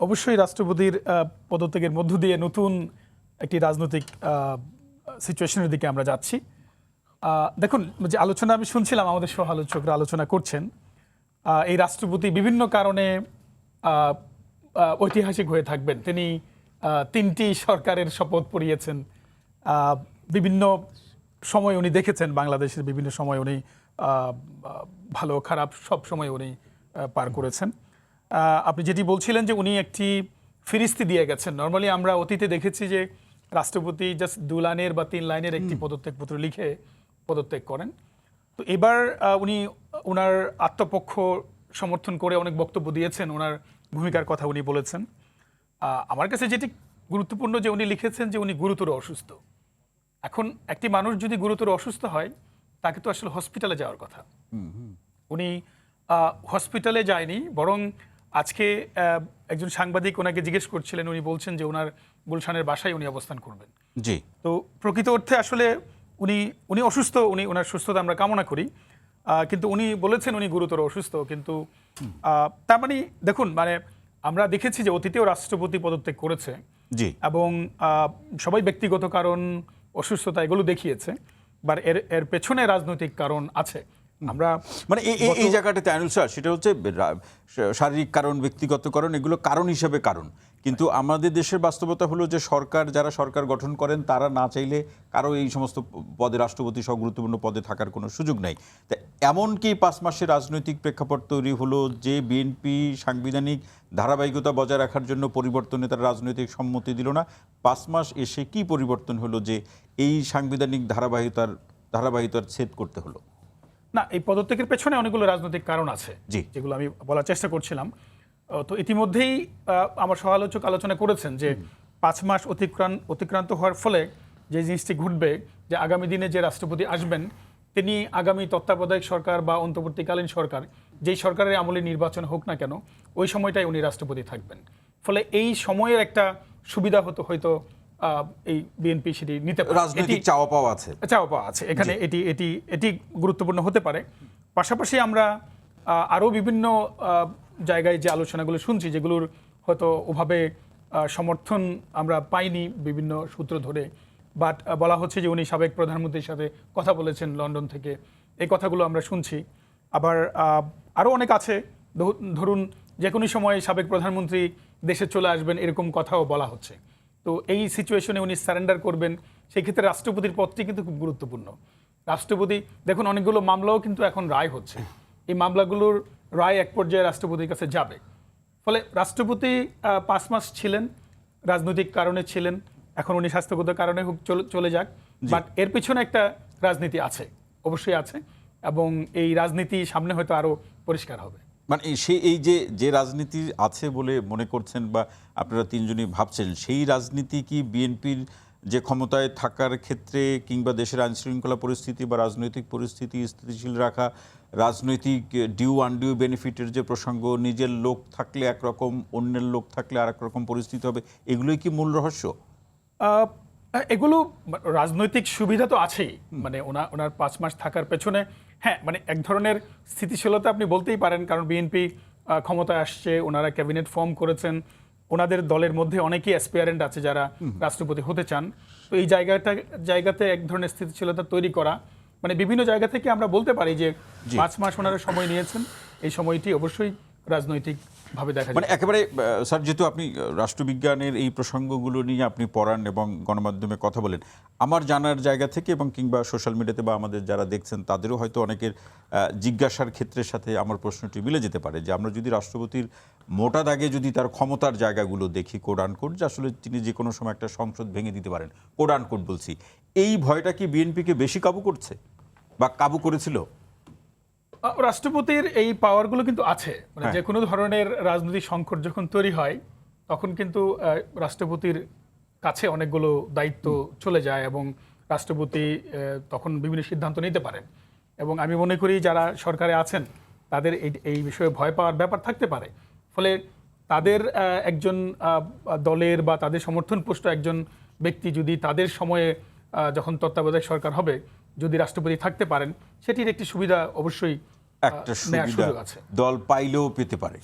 অবশ্যই রাষ্ট্রপতির পদত্যাগের মধ্য দিয়ে নতুন একটি রাজনৈতিক সিচুয়েশনের দিকে আমরা যাচ্ছি। দেখুন, যে আলোচনা আমি শুনছিলাম, আমাদের সহ আলোচকরা আলোচনা করছেন, এই রাষ্ট্রপতি বিভিন্ন কারণে ঐতিহাসিক হয়ে থাকবেন। তিনি 3টি সরকারের শপথ পড়িয়েছেন। বিভিন্ন সময় উনি দেখেছেন, বাংলাদেশের বিভিন্ন সময় উনি ভালো খারাপ সব সময় উনি পার করেছেন। আপনি যেটি বলছিলেন যে উনি একটি ফিরিস্তি দিয়ে গেছেন। নর্মালি আমরা অতীতে দেখেছি যে রাষ্ট্রপতি জাস্ট 2 লাইনের বা 3 লাইনের একটি পদত্যাগপত্র লিখে পদত্যাগ করেন। তো এবার উনি ওনার আত্মপক্ষ সমর্থন করে অনেক বক্তব্য দিয়েছেন, ওনার ভূমিকার কথা উনি বলেছেন। আমার কাছে যেটি গুরুত্বপূর্ণ যে উনি লিখেছেন যে উনি গুরুতর অসুস্থ। এখন একটি মানুষ যদি গুরুতর অসুস্থ হয়, তাকে তো আসলে হসপিটালে যাওয়ার কথা। উনি হসপিটালে যায়নি, বরং আজকে একজন সাংবাদিক ওনাকে জিজ্ঞেস করছিলেন, উনি বলছেন যে ওনার গুলশানের বাসায় উনি অবস্থান করবেন। জি। তো প্রকৃত অর্থে আসলে উনি অসুস্থ, ওনার সুস্থতা আমরা কামনা করি, কিন্তু উনি বলেছেন উনি গুরুতর অসুস্থ। কিন্তু তার মানে দেখুন, মানে আমরা দেখেছি যে অতীতেও রাষ্ট্রপতি পদত্যাগ করেছে, জি, এবং সবাই ব্যক্তিগত কারণ, অসুস্থতা এগুলো দেখিয়েছে, বা এর পেছনে রাজনৈতিক কারণ আছে। আমরা মানে এই জায়গাটাতে আইনুল স্যার, সেটা হচ্ছে শারীরিক কারণ, ব্যক্তিগত কারণ, এগুলো কারণ হিসেবে কারণ। কিন্তু আমাদের দেশের বাস্তবতা হলো যে যারা সরকার গঠন করেন তারা না চাইলে কারো এই সমস্ত পদে, রাষ্ট্রপতি সহ গুরুত্বপূর্ণ পদে থাকার কোনো সুযোগ নাই। তা এমনকি 5 মাসের রাজনৈতিক প্রেক্ষাপট তৈরি হলো যে বিএনপি সাংবিধানিক ধারাবাহিকতা বজায় রাখার জন্য পরিবর্তনে তার রাজনৈতিক সম্মতি দিল না। 5 মাস এসে কি পরিবর্তন হলো যে এই সাংবিধানিক ধারাবাহিকতার ছেদ করতে হলো? না, এই পদত্যাগের পেছনে অনেকগুলো রাজনৈতিক কারণ আছে, যেগুলো আমি বলার চেষ্টা করছিলাম। তো ইতিমধ্যেই আমার সহালোচক আলোচনা করেছেন যে 5 মাস অতিক্রান্ত হওয়ার ফলে যে জিনিসটি ঘটবে, যে আগামী দিনে যে রাষ্ট্রপতি আসবেন, তিনি আগামী তত্ত্বাবধায়ক সরকার বা অন্তর্বর্তীকালীন সরকার, যেই সরকারের আমলে নির্বাচন হোক না কেন, ওই সময়টাই উনি রাষ্ট্রপতি থাকবেন। ফলে এই সময়ের একটা সুবিধা হয়তো এই বিএনপি সেটি নিতে পারে। রাজনৈতিক চাওয়া পাওয়া আছে এখানে এটি গুরুত্বপূর্ণ হতে পারে। পাশাপাশি আমরা আরও বিভিন্ন জায়গায় যে আলোচনাগুলো শুনছি, যেগুলোর হয়তো ওভাবে সমর্থন আমরা পাইনি বিভিন্ন সূত্র ধরে, বাট বলা হচ্ছে যে উনি সাবেক প্রধানমন্ত্রীর সাথে কথা বলেছেন লন্ডন থেকে, এই কথাগুলো আমরা শুনছি। আবার আরও অনেক আছে, ধরুন যে কোনো সময় সাবেক প্রধানমন্ত্রী দেশে চলে আসবেন, এরকম কথাও বলা হচ্ছে। তো এই সিচুয়েশনে উনি সারেন্ডার করবেন, সেই ক্ষেত্রে রাষ্ট্রপতির পদটি কিন্তু খুব গুরুত্বপূর্ণ। রাষ্ট্রপতি দেখুন, অনেকগুলো মামলাও কিন্তু এখন রায় হচ্ছে, এই মামলাগুলোর রায় এক পর্যায়ে রাষ্ট্রপতির কাছে যাবে। ফলে রাষ্ট্রপতি 5 মাস ছিলেন, রাজনৈতিক কারণে ছিলেন, এখন উনি স্বাস্থ্যগত কারণে চলে যাক, বাট এর পিছনে একটা রাজনীতি আছে, অবশ্যই আছে, এবং এই রাজনীতি সামনে হয়তো আরও পরিষ্কার হবে। মানে এই যে রাজনীতি আছে বলে মনে করছেন বা আপনারা তিনজনই ভাবছেন, সেই রাজনীতি কি বিএনপির যে ক্ষমতায় থাকার ক্ষেত্রে কিংবা দেশের আইনশৃঙ্খলা পরিস্থিতি বা রাজনৈতিক পরিস্থিতি স্থিতিশীল রাখা, রাজনৈতিক ডিউ আনডিউ বেনিফিটের যে প্রসঙ্গ, নিজের লোক থাকলে একরকম, অন্যের লোক থাকলে আরেক রকম পরিস্থিতি হবে, এগুলোই কি মূল রহস্য? এগুলো রাজনৈতিক সুবিধা তো আছেই, মানে ওনার 5 মাস থাকার পেছনে, হ্যাঁ, মানে এক ধরনের স্থিতিশীলতা আপনি বলতেই পারেন, কারণ বিএনপি ক্ষমতায় আসছে, ওনারা ক্যাবিনেট ফর্ম করেছেন, ওনাদের দলের মধ্যে অনেকেই অ্যাসপিয়ারেন্ট আছে যারা রাষ্ট্রপতি হতে চান। তো এই জায়গাতে এক ধরনের স্থিতিশীলতা তৈরি করা, মানে বিভিন্ন জায়গা থেকে আমরা বলতে পারি যে 5 মাস ওনারা সময় নিয়েছেন, এই সময়টি অবশ্যই রাজনৈতিক ভাবে দেখা যায়। মানে একেবারে স্যার, যেহেতু আপনি রাষ্ট্রবিজ্ঞানের এই প্রসঙ্গগুলো নিয়ে আপনি পড়ান এবং গণমাধ্যমে কথা বলেন, আমার জানার জায়গা থেকে এবং কিংবা সোশ্যাল মিডিয়াতে বা আমাদের যারা দেখছেন তাদেরও হয়তো অনেকের জিজ্ঞাসার ক্ষেত্রের সাথে আমার প্রশ্নটি মিলে যেতে পারে যে আমরা যদি রাষ্ট্রপতির মোটা দাগে যদি তার ক্ষমতার জায়গাগুলো দেখি, কোড আনকোড, যে আসলে তিনি যে কোনো সময় একটা সংসদ ভেঙে দিতে পারেন, কোড আনকোড বলছি, এই ভয়টা কি বিএনপিকে বেশি কাবু করছে বা কাবু করেছিল? রাষ্ট্রপতির এই পাওয়ারগুলো কিন্তু আছে, মানে যে কোনো ধরনের রাজনৈতিক সংকট যখন তৈরি হয়, তখন কিন্তু রাষ্ট্রপতির কাছে অনেকগুলো দায়িত্ব চলে যায়, এবং রাষ্ট্রপতি তখন বিভিন্ন সিদ্ধান্ত নিতে পারেন। এবং আমি মনে করি যারা সরকারে আছেন তাদের এই বিষয়ে ভয় পাওয়ার ব্যাপার থাকতে পারে। ফলে তাদের একজন দলের বা তাদের সমর্থনপুষ্ট একজন ব্যক্তি যদি তাদের সময়ে, যখন তত্ত্বাবধায়ক সরকার হবে, যদি রাষ্ট্রপতি থাকতে পারেন, সেটির একটি সুবিধা অবশ্যই একটা সুবিধা দল পাইলেও পেতে পারে।